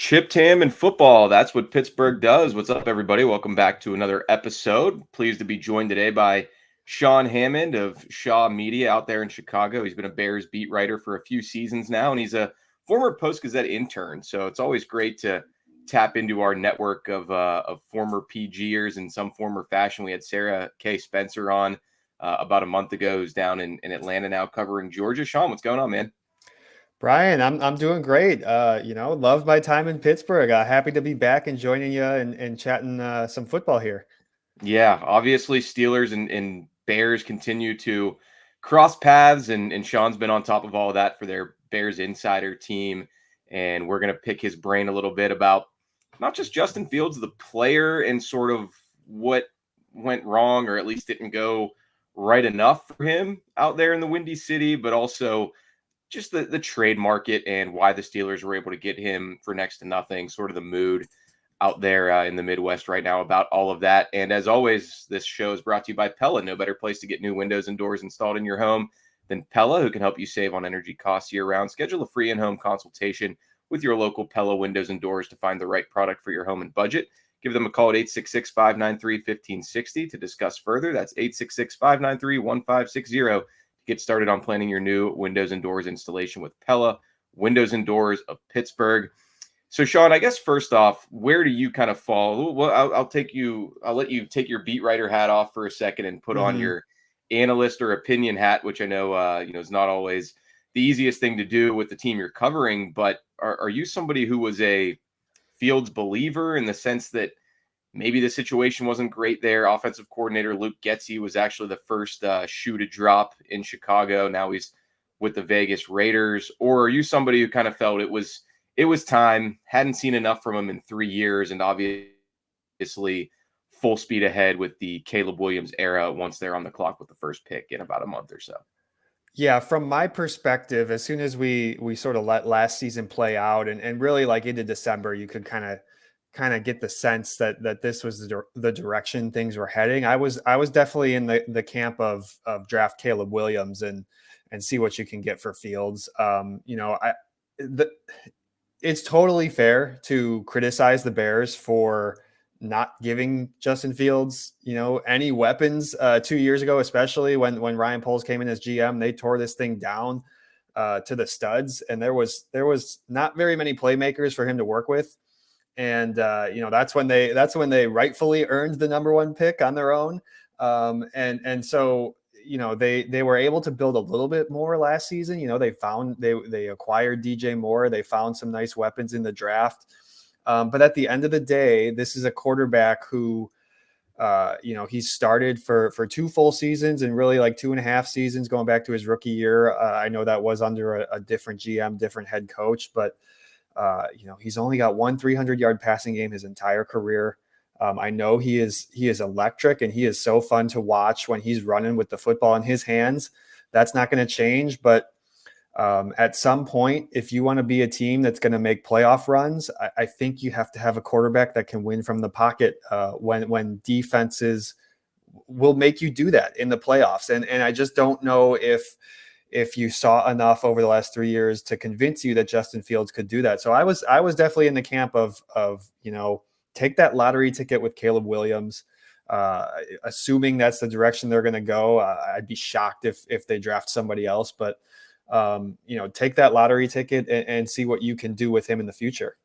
Chipped ham and football. That's what Pittsburgh does. What's up, everybody? Welcome back to another episode. Pleased to be joined today by Sean Hammond of Shaw Media out there in Chicago. He's been a Bears beat writer for a few seasons now, and he's a former Post-Gazette intern. So it's always great to tap into our network of former PGers in some form or fashion. We had Sarah K. Spencer on about a month ago, who's down in Atlanta now covering Georgia. Sean, what's going on, man? Brian, I'm doing great. Love my time in Pittsburgh. Happy to be back and joining you and chatting some football here. Yeah, obviously Steelers and Bears continue to cross paths, and Sean's been on top of all of that for their Bears insider team. And we're going to pick his brain a little bit about not just Justin Fields, the player, and sort of what went wrong or at least didn't go right enough for him out there in the Windy City, but also just the trade market and why the Steelers were able to get him for next to nothing, sort of the mood out there in the Midwest right now about all of that. And as always, this show is brought to you by Pella. No better place to get new windows and doors installed in your home than Pella, who can help you save on energy costs year round. Schedule a free in-home consultation with your local Pella windows and doors to find the right product for your home and budget. Give them a call at 866-593-1560 to discuss further. That's 866-593-1560. Get started on planning your new windows and doors installation with Pella, Windows and Doors of Pittsburgh. So, Sean, I guess first off, where do you kind of fall? Well, I'll let you take your beat writer hat off for a second and put on your analyst or opinion hat, which I know, is not always the easiest thing to do with the team you're covering. But are you somebody who was a Fields believer in the sense that maybe the situation wasn't great there? Offensive coordinator Luke Getsy was actually the first shoe to drop in Chicago. Now he's with the Vegas Raiders. Or are you somebody who kind of felt it was time, hadn't seen enough from him in 3 years, and obviously full speed ahead with the Caleb Williams era once they're on the clock with the first pick in about a month or so? Yeah, from my perspective, as soon as we sort of let last season play out and really like into December, you could kind of get the sense that this was the direction things were heading. I was definitely in the camp of draft Caleb Williams and see what you can get for Fields. It's totally fair to criticize the Bears for not giving Justin Fields, any weapons 2 years ago, especially when Ryan Poles came in as GM. They tore this thing down to the studs, and there was not very many playmakers for him to work with. And that's when they rightfully earned the number one pick on their own. And so they were able to build a little bit more last season. They acquired DJ Moore. They found some nice weapons in the draft. But at the end of the day, this is a quarterback who, he's started for 2 full seasons and really like 2.5 seasons going back to his rookie year. I know that was under a different GM, different head coach, but he's only got one 300-yard passing game his entire career. I know he is electric, and he is so fun to watch when he's running with the football in his hands. That's not going to change. But at some point, if you want to be a team that's going to make playoff runs, I think you have to have a quarterback that can win from the pocket when defenses will make you do that in the playoffs. And I just don't know if you saw enough over the last 3 years to convince you that Justin Fields could do that. So I was definitely in the camp of take that lottery ticket with Caleb Williams, assuming that's the direction they're going to go. I'd be shocked if they draft somebody else, but take that lottery ticket and see what you can do with him in the future.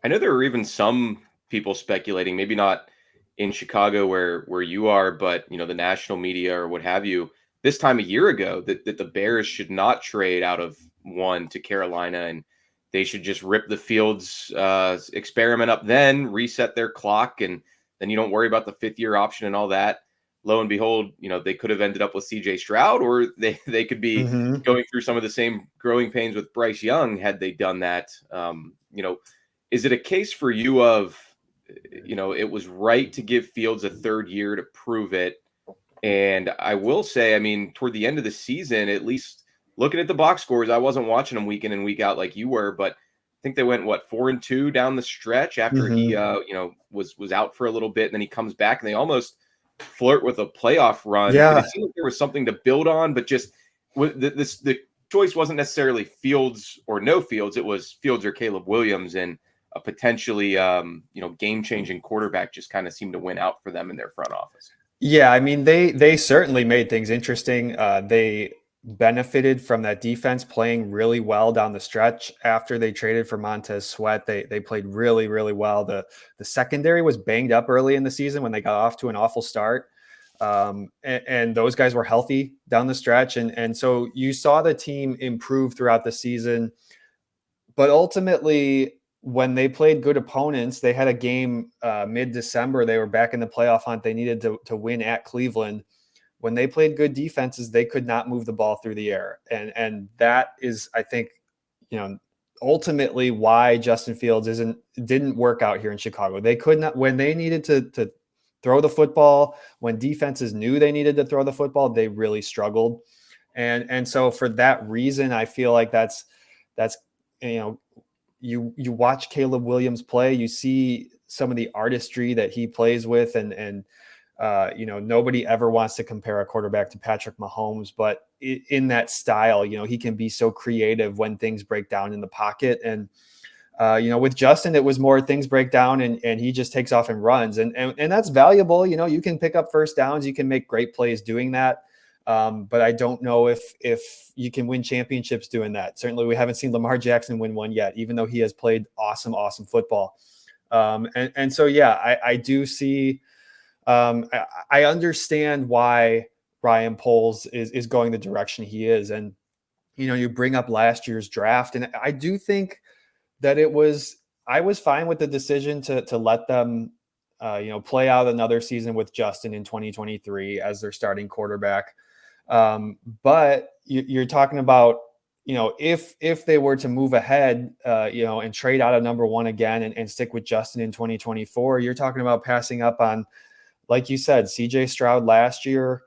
I know there were even some people speculating, maybe not in Chicago where you are, but the national media or what have you, this time a year ago, that the Bears should not trade out of 1 to Carolina, and they should just rip the Fields experiment up, then reset their clock, and then you don't worry about the 5th-year option and all that. Lo and behold, they could have ended up with CJ Stroud, or they could be going through some of the same growing pains with Bryce Young had they done that. Is it a case for you of, it was right to give Fields a 3rd year to prove it? And I will say, toward the end of the season, at least looking at the box scores, I wasn't watching them week in and week out like you were, but I think they went 4-2 down the stretch after he was out for a little bit, and then he comes back and they almost flirt with a playoff run. Yeah. But it seemed like there was something to build on, but just the choice wasn't necessarily Fields or no Fields. It was Fields or Caleb Williams. And a potentially game-changing quarterback just kind of seemed to win out for them in their front office. Yeah, I mean they certainly made things interesting. They benefited from that defense playing really well down the stretch after they traded for Montez Sweat. They played really, really well. The secondary was banged up early in the season when they got off to an awful start. And those guys were healthy down the stretch. And so you saw the team improve throughout the season. But ultimately, when they played good opponents, they had a game mid-December. They were back in the playoff hunt. They needed to win at Cleveland. When they played good defenses, they could not move the ball through the air. And that is, I think, ultimately why Justin Fields didn't work out here in Chicago. They could not, when they needed to throw the football, when defenses knew they needed to throw the football, they really struggled. And so for that reason, I feel like that's you watch Caleb Williams play, you see some of the artistry that he plays with, and nobody ever wants to compare a quarterback to Patrick Mahomes, but in that style, he can be so creative when things break down in the pocket. And with Justin, it was more things break down and he just takes off and runs, and that's valuable. You can pick up first downs, you can make great plays doing that. But I don't know if you can win championships doing that. Certainly we haven't seen Lamar Jackson win one yet, even though he has played awesome football. So, yeah, I do see, I understand why Ryan Poles is going the direction he is. And, you bring up last year's draft, and I do think that I was fine with the decision to let them, play out another season with Justin in 2023 as their starting quarterback. But you're talking about, if they were to move ahead, and trade out of number one again and stick with Justin in 2024, you're talking about passing up on, like you said, CJ Stroud last year,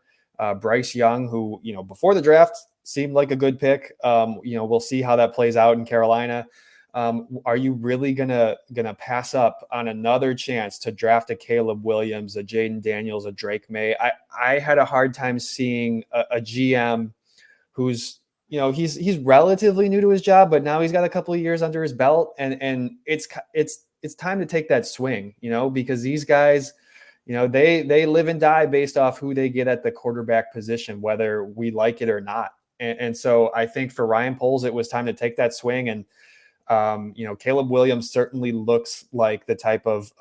Bryce Young, who, before the draft seemed like a good pick. We'll see how that plays out in Carolina. Are you really gonna pass up on another chance to draft a Caleb Williams, a Jaden Daniels, a Drake May? I had a hard time seeing a GM who's, he's relatively new to his job, but now he's got a couple of years under his belt, and it's time to take that swing, because these guys, they live and die based off who they get at the quarterback position, whether we like it or not. And so I think for Ryan Poles, it was time to take that swing. And Caleb Williams certainly looks like the type of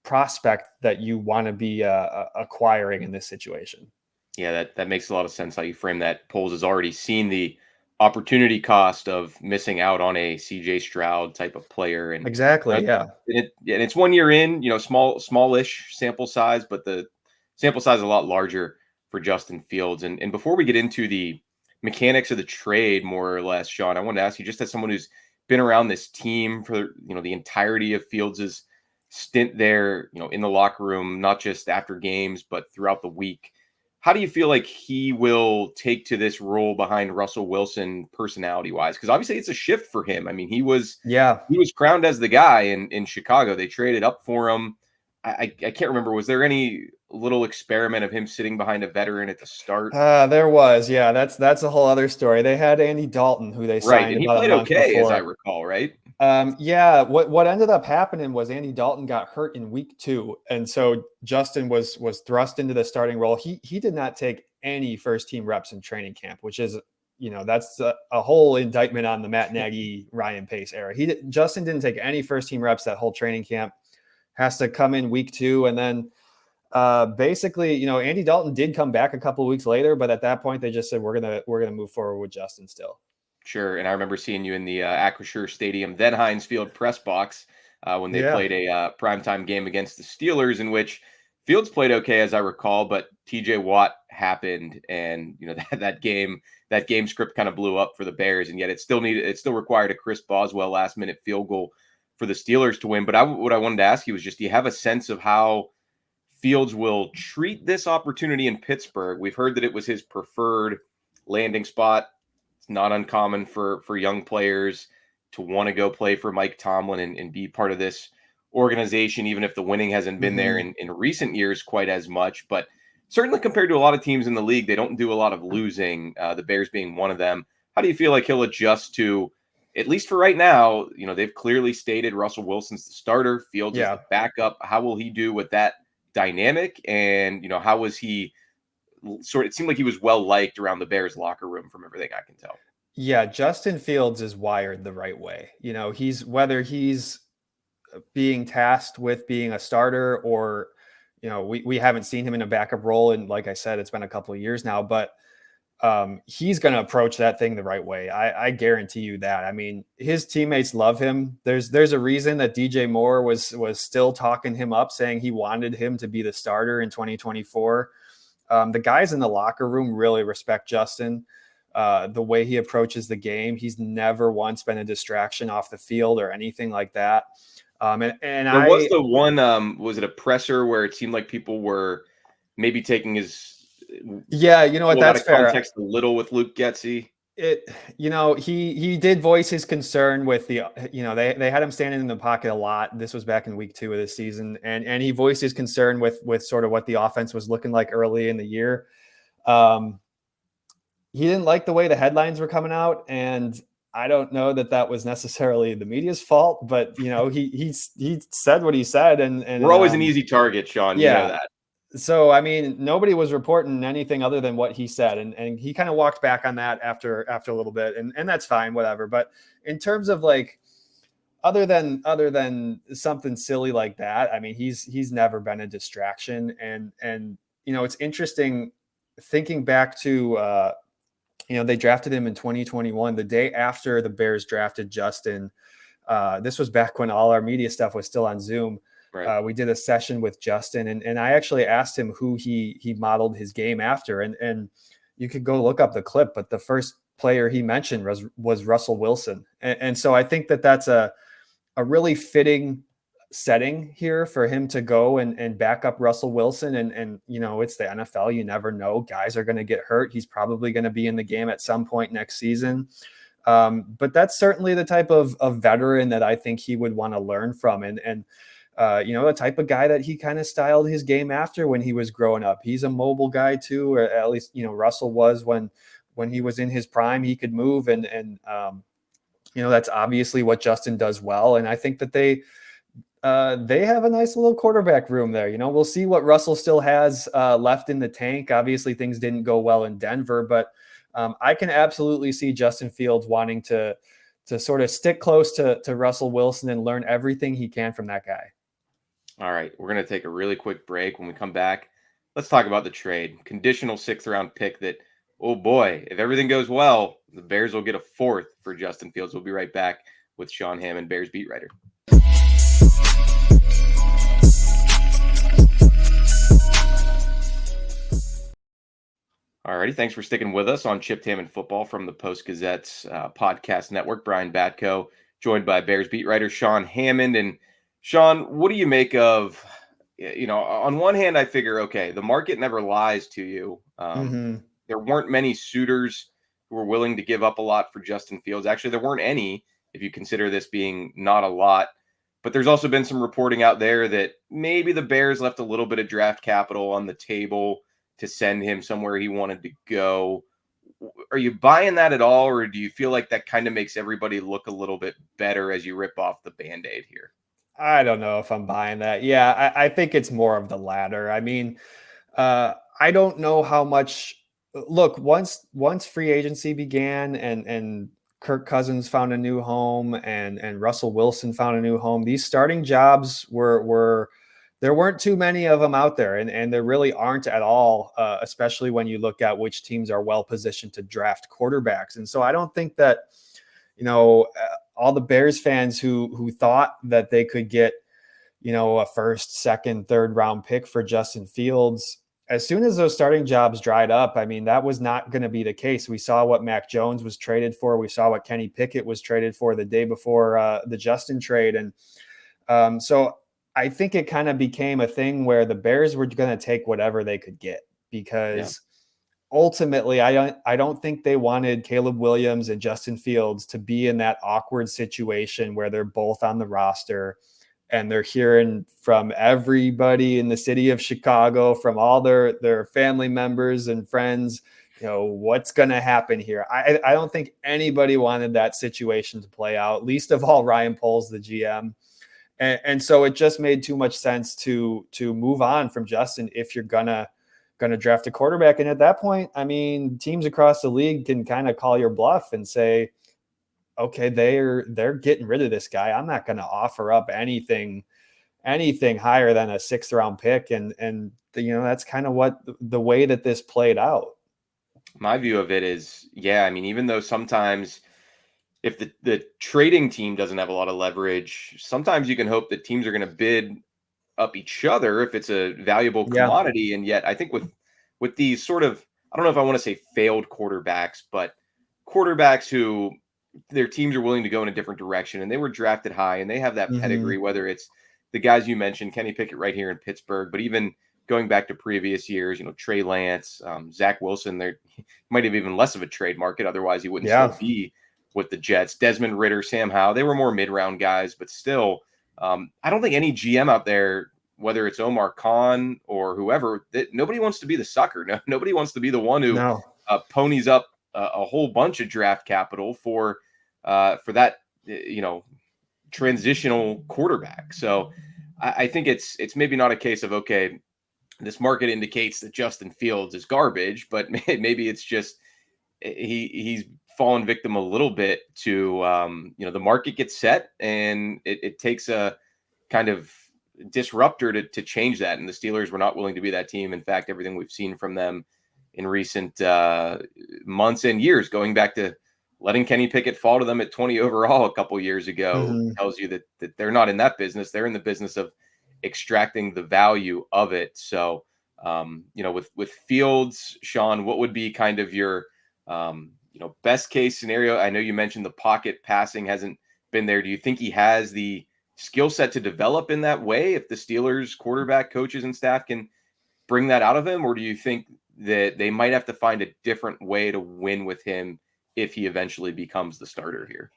prospect that you want to be acquiring in this situation. Yeah, that makes a lot of sense how you frame that. Poles has already seen the opportunity cost of missing out on a CJ Stroud type of player. And exactly, yeah. And it's 1 year in, smallish sample size, but the sample size is a lot larger for Justin Fields. And before we get into the mechanics of the trade, more or less, Sean, I wanted to ask you, just as someone who's been around this team for the entirety of Fields's stint there, in the locker room, not just after games, but throughout the week. How do you feel like he will take to this role behind Russell Wilson personality wise? Because obviously it's a shift for him. I mean, he was crowned as the guy in Chicago. They traded up for him. I can't remember. Was there any little experiment of him sitting behind a veteran at the start? There was. Yeah, that's a whole other story. They had Andy Dalton, who they signed. Right, and he played okay, as I recall, right? Yeah, what ended up happening was Andy Dalton got hurt in week 2, and so Justin was thrust into the starting role. He did not take any first team reps in training camp, which is, that's a whole indictment on the Matt Nagy, Ryan Pace era. Justin didn't take any first team reps that whole training camp. Has to come in week 2, and then basically, Andy Dalton did come back a couple of weeks later, but at that point they just said we're gonna move forward with Justin still. Sure, and I remember seeing you in the Acrisure Stadium, then Heinz Field press box when they played a primetime game against the Steelers, in which Fields played okay, as I recall, but T.J. Watt happened, and that game script kind of blew up for the Bears, and yet it still required a Chris Boswell last minute field goal for the Steelers to win. But what I wanted to ask you was just, do you have a sense of how Fields will treat this opportunity in Pittsburgh? We've heard that it was his preferred landing spot. It's not uncommon for young players to want to go play for Mike Tomlin and be part of this organization, even if the winning hasn't been there in recent years quite as much. But certainly compared to a lot of teams in the league, they don't do a lot of losing, the Bears being one of them. How do you feel like he'll adjust to at least for right now, they've clearly stated Russell Wilson's the starter, Fields is Yeah. the backup. How will he do with that dynamic? And, how was he it seemed like he was well liked around the Bears locker room from everything I can tell. Yeah, Justin Fields is wired the right way. Whether he's being tasked with being a starter or, we haven't seen him in a backup role. And like I said, it's been a couple of years now, but he's going to approach that thing the right way. I guarantee you that. I mean, his teammates love him. There's a reason that DJ Moore was still talking him up, saying he wanted him to be the starter in 2024. The guys in the locker room really respect Justin. The way he approaches the game. He's never once been a distraction off the field or anything like that. And there was the one, was it a presser where it seemed like people were maybe taking his that's fair. Context a little with Luke Getsy. He did voice his concern with the, they had him standing in the pocket a lot. This was back in week 2 of the season. And he voiced his concern with sort of what the offense was looking like early in the year. He didn't like the way the headlines were coming out, and I don't know that was necessarily the media's fault, but he said what he said, and we're always an easy target, Sean. Yeah. You know that. So, I mean, nobody was reporting anything other than what he said. And he kind of walked back on that after a little bit, and that's fine, whatever. But in terms of like, other than something silly like that, I mean, he's never been a distraction. And it's interesting thinking back to, they drafted him in 2021, the day after the Bears drafted Justin. This was back when all our media stuff was still on Zoom. Right. We did a session with Justin, and I actually asked him who he modeled his game after. And you could go look up the clip, but the first player he mentioned was Russell Wilson. And so I think that's a really fitting setting here for him to go and back up Russell Wilson. And it's the NFL. You never know. Guys are going to get hurt. He's probably going to be in the game at some point next season. But that's certainly the type of veteran that I think he would want to learn from. And the type of guy that he kind of styled his game after when he was growing up. He's a mobile guy too, or at least, Russell was when he was in his prime. He could move, and that's obviously what Justin does well. And I think that they have a nice little quarterback room there. We'll see what Russell still has left in the tank. Obviously, things didn't go well in Denver, but I can absolutely see Justin Fields wanting to sort of stick close to Russell Wilson and learn everything he can from that guy. All right, we're going to take a really quick break. When we come back, let's talk about the trade. Conditional 6th round pick that, oh boy, if everything goes well, the Bears will get a 4th for Justin Fields. We'll be right back with Sean Hammond, Bears beat writer. All righty, thanks for sticking with us on Chipped Hammond Football from the Post-Gazette's podcast network. Brian Batko, joined by Bears beat writer Sean Hammond. And Sean, what do you make of, on one hand, I figure, okay, the market never lies to you. There weren't many suitors who were willing to give up a lot for Justin Fields. Actually, there weren't any, if you consider this being not a lot. But there's also been some reporting out there that maybe the Bears left a little bit of draft capital on the table to send him somewhere he wanted to go. Are you buying that at all, or do you feel like that kind of makes everybody look a little bit better as you rip off the Band-Aid here? I don't know if I'm buying that. Yeah, I think it's more of the latter. I mean, I don't know how much. Look, once free agency began and Kirk Cousins found a new home and Russell Wilson found a new home, these starting jobs were there weren't too many of them out there, and there really aren't at all, especially when you look at which teams are well positioned to draft quarterbacks. And so I don't think that, all the Bears fans who thought that they could get, a first, second, third round pick for Justin Fields, as soon as those starting jobs dried up, I mean, that was not going to be the case. We saw what Mac Jones was traded for. We saw what Kenny Pickett was traded for the day before the Justin trade. And so I think it kind of became a thing where the Bears were going to take whatever they could get, because ultimately I don't think they wanted Caleb Williams and Justin Fields to be in that awkward situation where they're both on the roster and they're hearing from everybody in the city of Chicago, from all their family members and friends, what's going to happen here? I don't think anybody wanted that situation to play out, least of all Ryan Poles, the GM. And so it just made too much sense to move on from Justin if you're gonna draft a quarterback. And at that point, I mean, teams across the league can kind of call your bluff and say, okay, they're getting rid of this guy. I'm not going to offer up anything higher than a 6th round pick. And that's kind of what the way that this played out. My view of it is, I mean, even though sometimes if the trading team doesn't have a lot of leverage, sometimes you can hope that teams are going to bid up each other if it's a valuable commodity. And yet I think with these sort of, I don't know if I want to say failed quarterbacks, but quarterbacks who their teams are willing to go in a different direction and they were drafted high and they have that pedigree, whether it's the guys you mentioned, Kenny Pickett right here in Pittsburgh, but even going back to previous years, Trey Lance, Zach Wilson, there might have even less of a trade market. Otherwise he wouldn't still be with the Jets. Desmond Ridder, Sam Howell, they were more mid-round guys, but still, I don't think any GM out there, whether it's Omar Khan or whoever, that nobody wants to be the sucker. No, nobody wants to be the one who ponies up a whole bunch of draft capital for that, transitional quarterback. So I think it's maybe not a case of, okay, this market indicates that Justin Fields is garbage, but maybe it's just he's fallen victim a little bit to, the market gets set and it takes a kind of disruptor to change that. And the Steelers were not willing to be that team. In fact, everything we've seen from them in recent months and years, going back to letting Kenny Pickett fall to them at 20 overall a couple years ago, tells you that they're not in that business. They're in the business of extracting the value of it. So, with Fields, Sean, what would be kind of your, best case scenario? I know you mentioned the pocket passing hasn't been there. Do you think he has the skill set to develop in that way if the Steelers quarterback coaches and staff can bring that out of him? Or do you think that they might have to find a different way to win with him if he eventually becomes the starter here?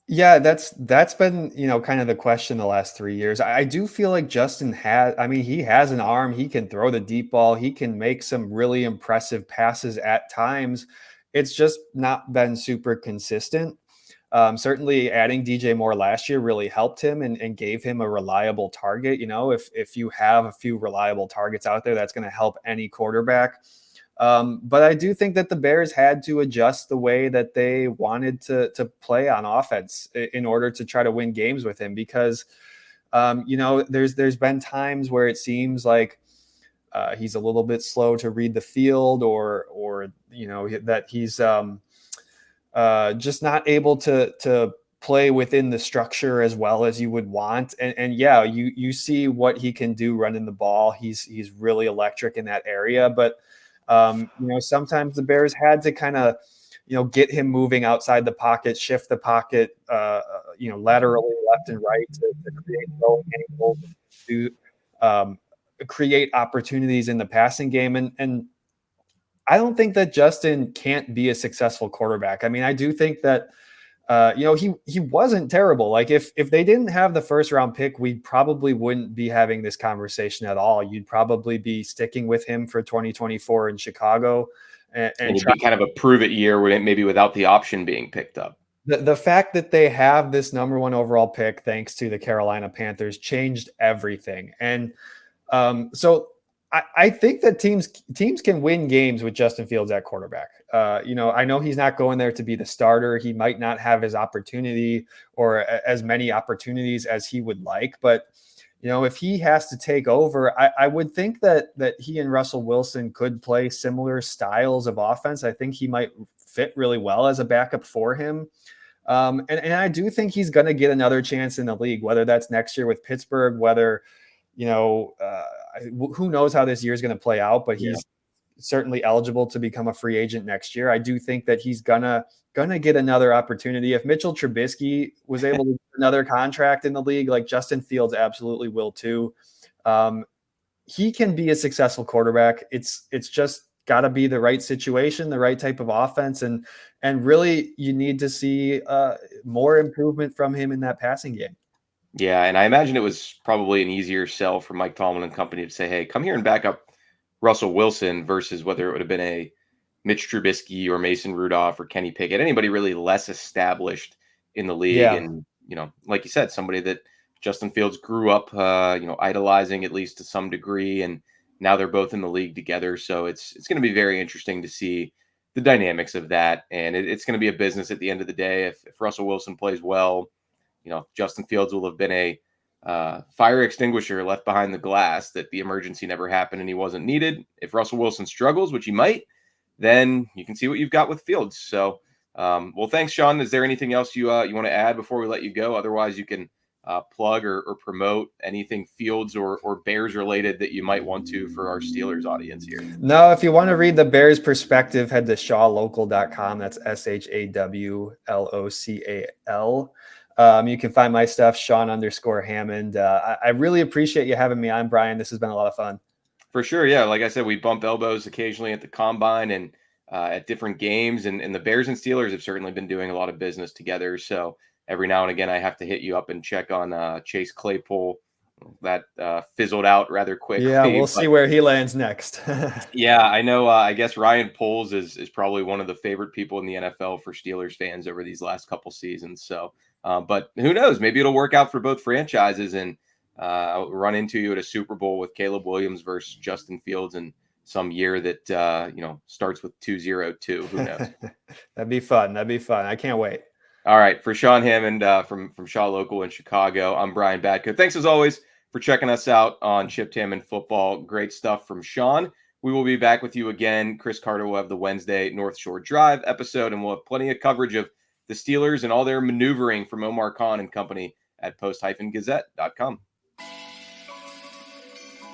Yeah, that's been, kind of the question the last 3 years. I do feel like Justin he has an arm. He can throw the deep ball. He can make some really impressive passes at times. It's just not been super consistent. Certainly adding DJ Moore last year really helped him and gave him a reliable target. If you have a few reliable targets out there, that's going to help any quarterback. But I do think that the Bears had to adjust the way that they wanted to play on offense in order to try to win games with him, because, there's been times where it seems like he's a little bit slow to read the field or that he's just not able to play within the structure as well as you would want. And you see what he can do running the ball. He's really electric in that area, but sometimes the Bears had to kind of, get him moving outside the pocket, shift the pocket, laterally left and right to create throwing angles, to create opportunities in the passing game. And I don't think that Justin can't be a successful quarterback. I mean, I do think that, he wasn't terrible. Like if they didn't have the 1st round pick, we probably wouldn't be having this conversation at all. You'd probably be sticking with him for 2024 in Chicago. And it'd be kind of a prove it year where maybe without the option being picked up. The fact that they have this number 1 overall pick, thanks to the Carolina Panthers, changed everything. And so I think that teams can win games with Justin Fields at quarterback. I know he's not going there to be the starter. He might not have his opportunity or as many opportunities as he would like. But, if he has to take over, I would think that he and Russell Wilson could play similar styles of offense. I think he might fit really well as a backup for him. And I do think he's going to get another chance in the league, whether that's next year with Pittsburgh, whether who knows how this year is going to play out, but he's certainly eligible to become a free agent next year. I do think that he's gonna get another opportunity. If Mitchell Trubisky was able to get another contract in the league, like Justin Fields absolutely will too. He can be a successful quarterback. It's just got to be the right situation, the right type of offense, and really you need to see more improvement from him in that passing game. Yeah, and I imagine it was probably an easier sell for Mike Tomlin and company to say, hey, come here and back up Russell Wilson versus whether it would have been a Mitch Trubisky or Mason Rudolph or Kenny Pickett, anybody really less established in the league. Yeah. And, like you said, somebody that Justin Fields grew up, idolizing, at least to some degree. And now they're both in the league together. So it's going to be very interesting to see the dynamics of that. And it's going to be a business at the end of the day. If Russell Wilson plays well, Justin Fields will have been a fire extinguisher left behind the glass that the emergency never happened and he wasn't needed. If Russell Wilson struggles, which he might, then you can see what you've got with Fields. So, well, thanks, Sean. Is there anything else you want to add before we let you go? Otherwise, you can plug or promote anything Fields or Bears related that you might want to for our Steelers audience here. No, if you want to read the Bears perspective, head to shawlocal.com. That's SHAWLOCAL. You can find my stuff, Sean_Hammond. I really appreciate you having me on, Brian. This has been a lot of fun. For sure. Yeah. Like I said, we bump elbows occasionally at the combine and at different games. And the Bears and Steelers have certainly been doing a lot of business together. So every now and again, I have to hit you up and check on Chase Claypool. That fizzled out rather quickly. Yeah, we'll see where he lands next. Yeah, I know. I guess Ryan Poles is probably one of the favorite people in the NFL for Steelers fans over these last couple seasons. So, but who knows? Maybe it'll work out for both franchises, and I'll run into you at a Super Bowl with Caleb Williams versus Justin Fields in some year that starts with 2-0-2. Who knows? That'd be fun. I can't wait. All right, for Sean Hammond from Shaw Local in Chicago, I'm Brian Batko. Thanks as always for checking us out on Chipped Hammond Football. Great stuff from Sean. We will be back with you again. Chris Carter will have the Wednesday North Shore Drive episode, and we'll have plenty of coverage of the Steelers and all their maneuvering from Omar Khan and company at post-gazette.com.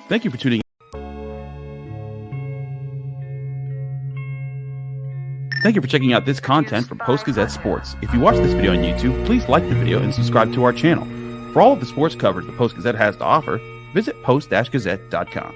Thank you for tuning in. Thank you for checking out this content from Post-Gazette Sports. If you watch this video on YouTube, please like the video and subscribe to our channel. For all of the sports coverage the Post-Gazette has to offer, visit post-gazette.com.